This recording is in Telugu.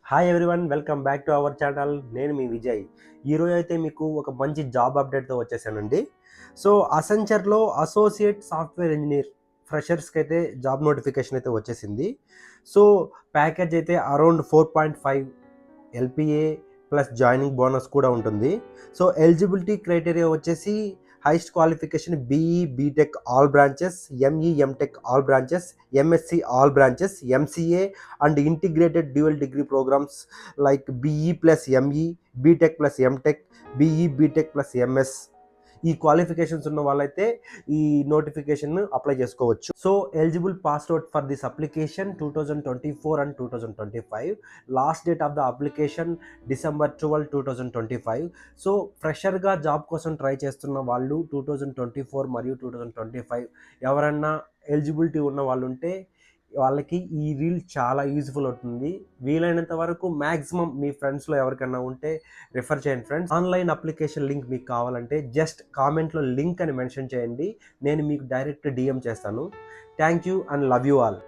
Hi everyone, welcome back to our channel. నేను మీ విజయ్. ఈరోజు అయితే మీకు ఒక మంచి జాబ్ అప్డేట్తో వచ్చేసానండి. సో అసెంచర్లో అసోసియేట్ సాఫ్ట్వేర్ ఇంజనీర్ ఫ్రెషర్స్కి అయితే జాబ్ నోటిఫికేషన్ అయితే వచ్చేసింది. సో ప్యాకేజ్ అయితే around 4.5 LPA plus joining bonus కూడా ఉంటుంది. సో ఎలిజిబిలిటీ క్రైటీరియా వచ్చేసి highest qualification BE BTech all branches, ME MTech all branches, MSc all branches, MCA and integrated dual degree programmes like BE plus ME, BTech plus MTech, BE BTech plus MS. ఈ క్వాలిఫికేషన్స్ ఉన్న వాళ్ళైతే ఈ నోటిఫికేషన్ అప్లై చేసుకోవచ్చు. So eligible passed out for this application 2024 and 2025. Last date of the application December 12, 2025. So ఫ్రెషర్గా జాబ్ కోసం ట్రై చేస్తున్న వాళ్ళు 2024 మరియు 2025 ఎవరన్నా ఎలిజిబిలిటీ ఉన్న వాళ్ళు ఉంటే వాళ్ళకి ఈ రీల్ చాలా యూజ్ఫుల్ అవుతుంది. వీలైనంత వరకు మ్యాక్సిమం మీ ఫ్రెండ్స్లో ఎవరికైనా ఉంటే రిఫర్ చేయండి ఫ్రెండ్స్. ఆన్లైన్ అప్లికేషన్ లింక్ మీకు కావాలంటే జస్ట్ కామెంట్లో లింక్ అని మెన్షన్ చేయండి, నేను మీకు డైరెక్ట్ డిఎం చేస్తాను. Thank you and love you all.